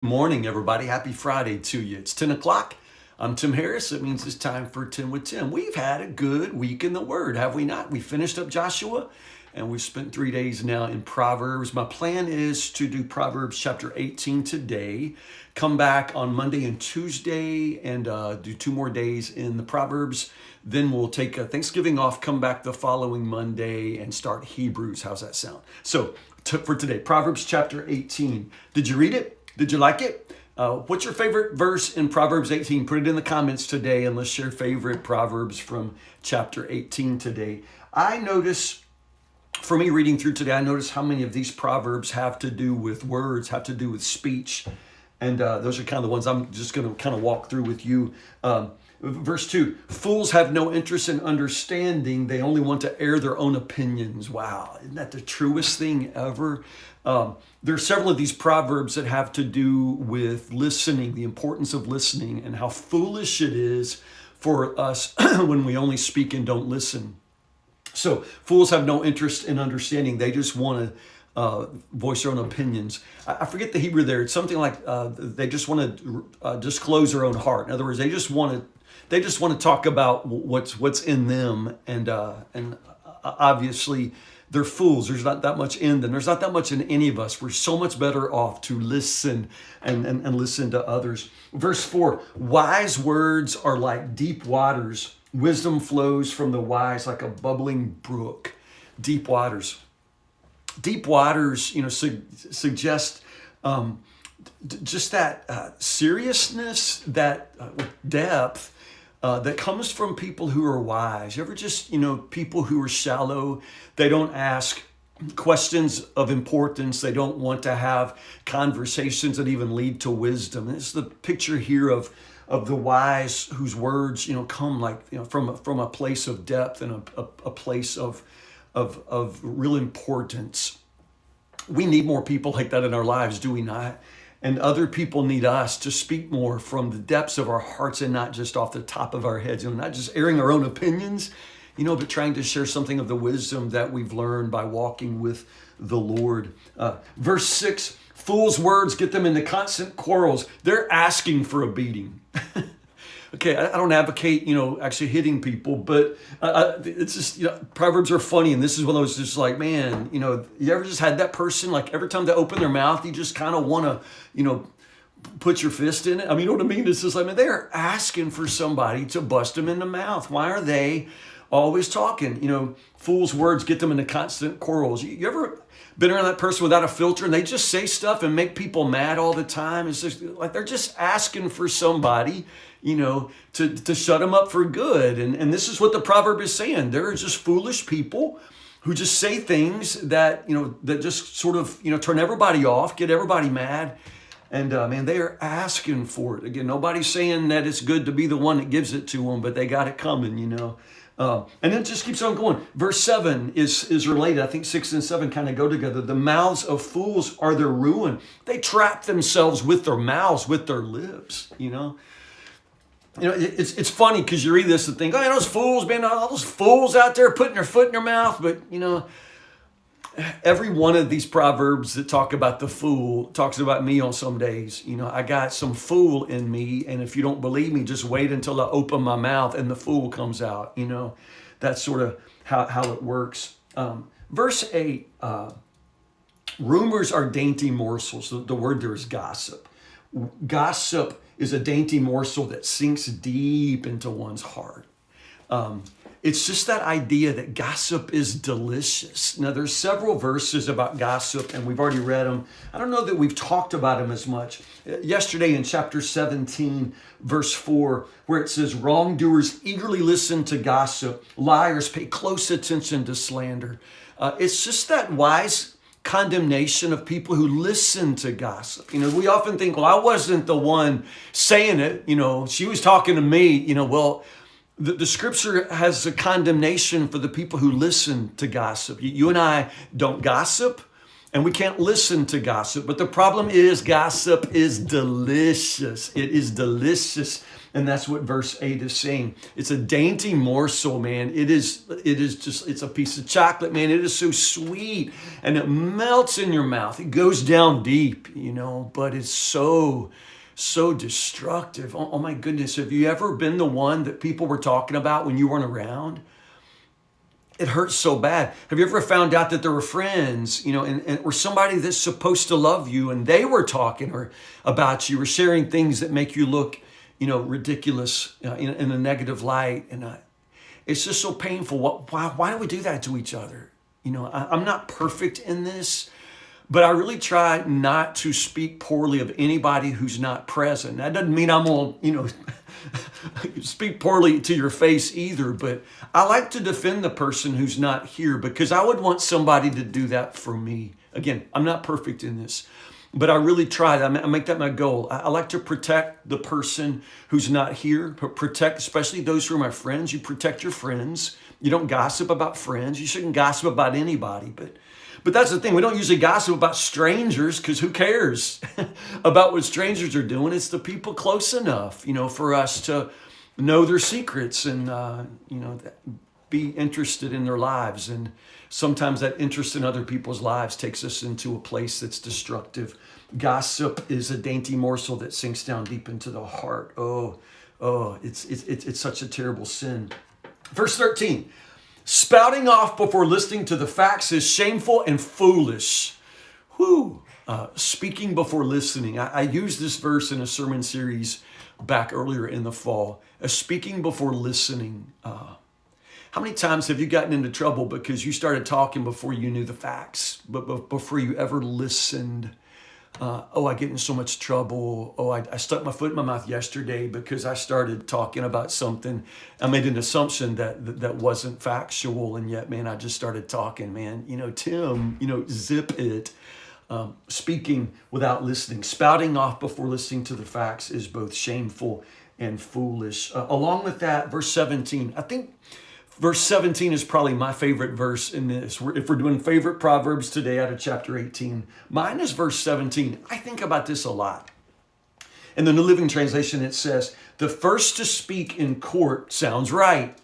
Morning, everybody. Happy Friday to you. It's 10 o'clock. I'm Tim Harris. It means it's time for 10 with Tim. We've had a good week in the Word, have we not? We finished up Joshua and we've spent 3 days now in Proverbs. My plan is to do Proverbs chapter 18 today, come back on Monday and Tuesday and do 2 more days in the Proverbs. Then we'll take Thanksgiving off, come back the following Monday and start Hebrews. How's that sound? So for today, Proverbs chapter 18. Did you read it? Did you like it? What's your favorite verse in Proverbs 18? Put it in the comments today and let's share favorite Proverbs from chapter 18 today. I notice, for me reading through today, I notice how many of these Proverbs have to do with words, have to do with speech. And those are kind of the ones I'm just going to kind of walk through with you. Verse 2, fools have no interest in understanding. They only want to air their own opinions. Wow, isn't that the truest thing ever? There are several of these proverbs that have to do with listening, the importance of listening, and how foolish it is for us when we only speak and don't listen. So fools have no interest in understanding. They just want to voice their own opinions. I forget the Hebrew there. It's something like they just want to disclose their own heart. In other words, they just want to talk about what's in them, and obviously they're fools. There's not that much in them. There's not that much in any of us. We're so much better off to listen and listen to others. Verse 4, wise words are like deep waters. Wisdom flows from the wise like a bubbling brook. Deep waters. Deep waters, suggest just that seriousness, that depth that comes from people who are wise. You ever just, people who are shallow, they don't ask questions of importance. They don't want to have conversations that even lead to wisdom. It's the picture here of the wise whose words, come like, from a place of depth and a place of real importance. We need more people like that in our lives, do we not? And other people need us to speak more from the depths of our hearts and not just off the top of our heads, not just airing our own opinions, but trying to share something of the wisdom that we've learned by walking with the Lord. Verse 6, fools' words get them into constant quarrels. They're asking for a beating. Okay, I don't advocate, actually hitting people, but it's just, Proverbs are funny, and this is one of those just like, man, you ever just had that person, like every time they open their mouth, you just kind of want to, put your fist in it? I mean, you know what I mean? It's just like, man, they're asking for somebody to bust them in the mouth. Why are they always talking? Fools' words get them into constant quarrels. You ever been around that person without a filter and they just say stuff and make people mad all the time? It's just like they're just asking for somebody, to shut them up for good. And this is what the proverb is saying. There are just foolish people who just say things that, that just sort of, turn everybody off, get everybody mad. And man, they are asking for it. Again, nobody's saying that it's good to be the one that gives it to them, but they got it coming, And then it just keeps on going. Verse 7 is related. I think 6 and 7 kind of go together. The mouths of fools are their ruin. They trap themselves with their mouths, with their lips, It's funny because you read this and think, oh, those fools, man, all those fools out there putting their foot in their mouth. But, every one of these proverbs that talk about the fool talks about me on some days. I got some fool in me, and if you don't believe me, just wait until I open my mouth and the fool comes out. That's sort of how it works. Verse 8, rumors are dainty morsels. The word there is gossip. Gossip is a dainty morsel that sinks deep into one's heart. It's just that idea that gossip is delicious. Now, there's several verses about gossip, and we've already read them. I don't know that we've talked about them as much. Yesterday in chapter 17, verse 4, where it says, wrongdoers eagerly listen to gossip. Liars pay close attention to slander. It's just that wise condemnation of people who listen to gossip. We often think, well, I wasn't the one saying it. She was talking to me. Well, the scripture has a condemnation for the people who listen to gossip. You and I don't gossip. And we can't listen to gossip. But the problem is gossip is delicious. It is delicious. And that's what verse 8 is saying. It's a dainty morsel, man. It is just, it's a piece of chocolate, man. It is so sweet and it melts in your mouth. It goes down deep, but it's so destructive. Oh my goodness. Have you ever been the one that people were talking about when you weren't around? It hurts so bad. Have you ever found out that there were friends, or somebody that's supposed to love you, and they were talking about you or sharing things that make you look, ridiculous in a negative light? And it's just so painful. Why do we do that to each other? I'm not perfect in this, but I really try not to speak poorly of anybody who's not present. That doesn't mean I'm going to, speak poorly to your face either, but I like to defend the person who's not here because I would want somebody to do that for me. Again, I'm not perfect in this, but I really try. I make that my goal. I like to protect the person who's not here, protect especially those who are my friends. You protect your friends. You don't gossip about friends. You shouldn't gossip about anybody, but that's the thing. We don't usually gossip about strangers because who cares about what strangers are doing? It's the people close enough, for us to know their secrets and, be interested in their lives. And sometimes that interest in other people's lives takes us into a place that's destructive. Gossip is a dainty morsel that sinks down deep into the heart. It's such a terrible sin. Verse 13. Spouting off before listening to the facts is shameful and foolish. Speaking before listening. I used this verse in a sermon series back earlier in the fall. Speaking before listening. How many times have you gotten into trouble because you started talking before you knew the facts, but before you ever listened? I get in so much trouble. I stuck my foot in my mouth yesterday because I started talking about something. I made an assumption that wasn't factual, and yet, man, I just started talking, man. Tim, zip it. Speaking without listening, spouting off before listening to the facts is both shameful and foolish. Along with that, verse 17, I think verse 17 is probably my favorite verse in this. If we're doing favorite Proverbs today out of chapter 18, mine is verse 17. I think about this a lot. In the New Living Translation, it says, the first to speak in court sounds right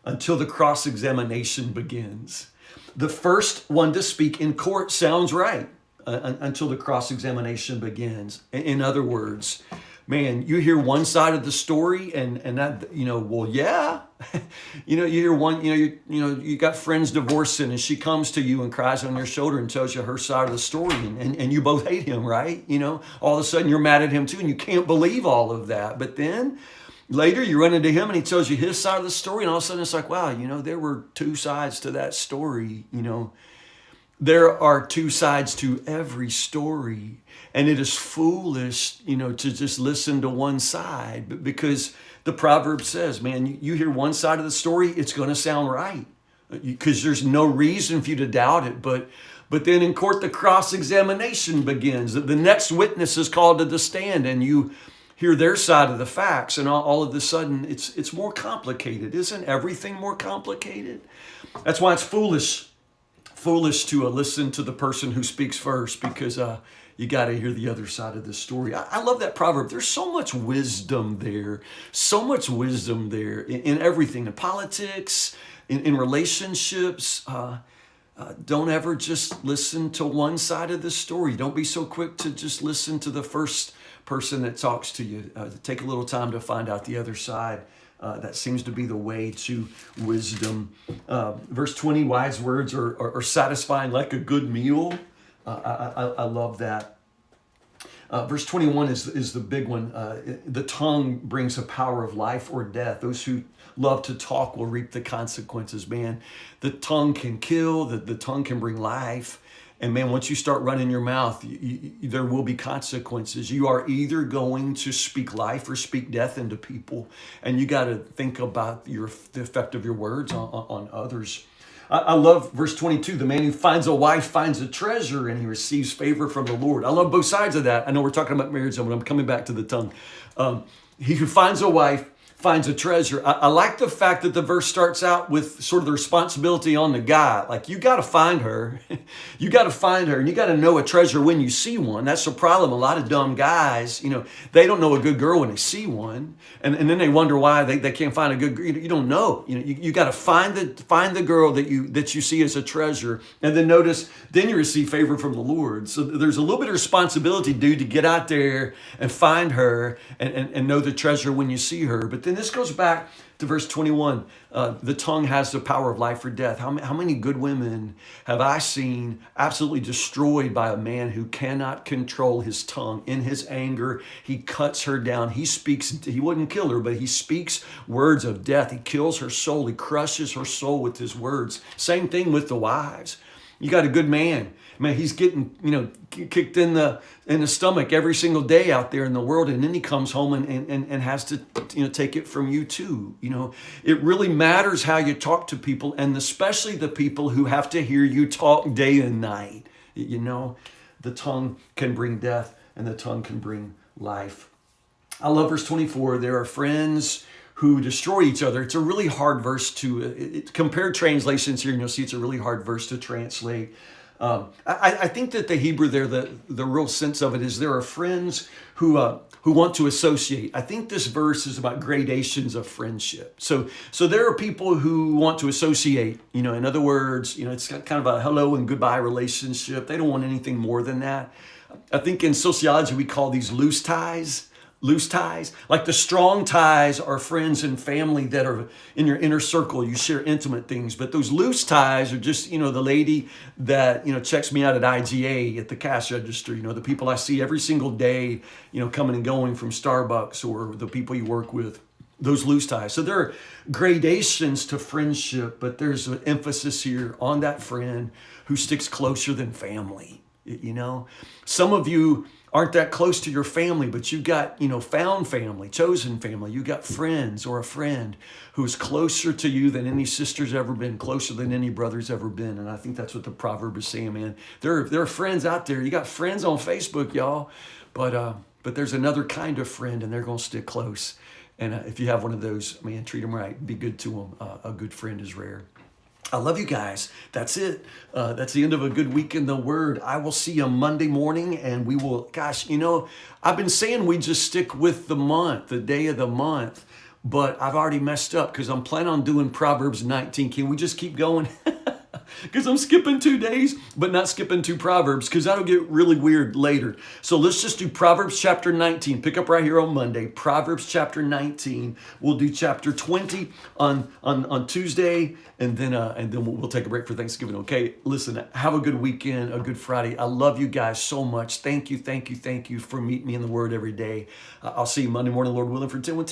until the cross-examination begins. The first one to speak in court sounds right until the cross-examination begins. In other words, man, you hear one side of the story and that, well, yeah. You hear one, you got friends divorcing and she comes to you and cries on your shoulder and tells you her side of the story and you both hate him, right? All of a sudden you're mad at him too and you can't believe all of that. But then later you run into him and he tells you his side of the story and all of a sudden it's like, wow, there were two sides to that story, There are two sides to every story, and it is foolish, to just listen to one side because the proverb says, man, you hear one side of the story, it's going to sound right because there's no reason for you to doubt it. But then in court, the cross-examination begins. The next witness is called to the stand, and you hear their side of the facts, and all of a sudden, it's more complicated. Isn't everything more complicated? That's why it's foolish to listen to the person who speaks first because you got to hear the other side of the story. I love that proverb. There's so much wisdom there, in everything, in politics, in relationships. Don't ever just listen to one side of the story. Don't be so quick to just listen to the first person that talks to you. Take a little time to find out the other side. That seems to be the way to wisdom. Verse 20, wise words are satisfying like a good meal. I love that. Verse 21 is the big one. The tongue brings a power of life or death. Those who love to talk will reap the consequences, man. The tongue can kill, the tongue can bring life. And man, once you start running your mouth, there will be consequences. You are either going to speak life or speak death into people. And you got to think about the effect of your words on others. I love verse 22. The man who finds a wife finds a treasure and he receives favor from the Lord. I love both sides of that. I know we're talking about marriage, but I'm coming back to the tongue. He who finds a wife finds a treasure. I like the fact that the verse starts out with sort of the responsibility on the guy. Like, you got to find her. You got to find her, and you got to know a treasure when you see one. That's the problem. A lot of dumb guys, they don't know a good girl when they see one, and then they wonder why they can't find a good girl. You don't know. You got to find the girl that you see as a treasure, and then notice, then you receive favor from the Lord. So there's a little bit of responsibility, dude, to get out there and find her and know the treasure when you see her. But then this goes back to verse 21. The tongue has the power of life or death. How many good women have I seen absolutely destroyed by a man who cannot control his tongue? In his anger, he cuts her down. He wouldn't kill her, but he speaks words of death. He kills her soul. He crushes her soul with his words. Same thing with the wives. You got a good man. Man, he's getting, kicked in the stomach every single day out there in the world, and then he comes home and has to, take it from you too. It really matters how you talk to people, and especially the people who have to hear you talk day and night. The tongue can bring death, and the tongue can bring life. I love verse 24. There are friends who destroy each other. It's a really hard verse to compare translations here, and you'll see it's a really hard verse to translate. I think that the Hebrew there, the real sense of it is there are friends who want to associate. I think this verse is about gradations of friendship. So there are people who want to associate. In other words, it's kind of a hello and goodbye relationship. They don't want anything more than that. I think in sociology we call these loose ties. Loose ties. Like the strong ties are friends and family that are in your inner circle. You share intimate things. But those loose ties are just, the lady that, checks me out at IGA at the cash register. The people I see every single day, coming and going from Starbucks, or the people you work with. Those loose ties. So there are gradations to friendship, but there's an emphasis here on that friend who sticks closer than family. Some of you aren't that close to your family, but you've got, found family, chosen family. You got friends or a friend who is closer to you than any sister's ever been, closer than any brother's ever been. And I think that's what the proverb is saying, man. There are friends out there. You got friends on Facebook, y'all, but there's another kind of friend, and they're going to stick close. And if you have one of those, man, treat them right. Be good to them. A good friend is rare. I love you guys. That's it. That's the end of a good week in the Word. I will see you Monday morning, and we will, I've been saying we just stick with the month, the day of the month, but I've already messed up because I'm planning on doing Proverbs 19. Can we just keep going? Because I'm skipping 2 days, but not skipping 2 Proverbs, because that'll get really weird later. So let's just do Proverbs chapter 19. Pick up right here on Monday. Proverbs chapter 19. We'll do chapter 20 on Tuesday, and then we'll take a break for Thanksgiving. Okay, listen, have a good weekend, a good Friday. I love you guys so much. Thank you for meeting me in the Word every day. I'll see you Monday morning, Lord willing, for 10 with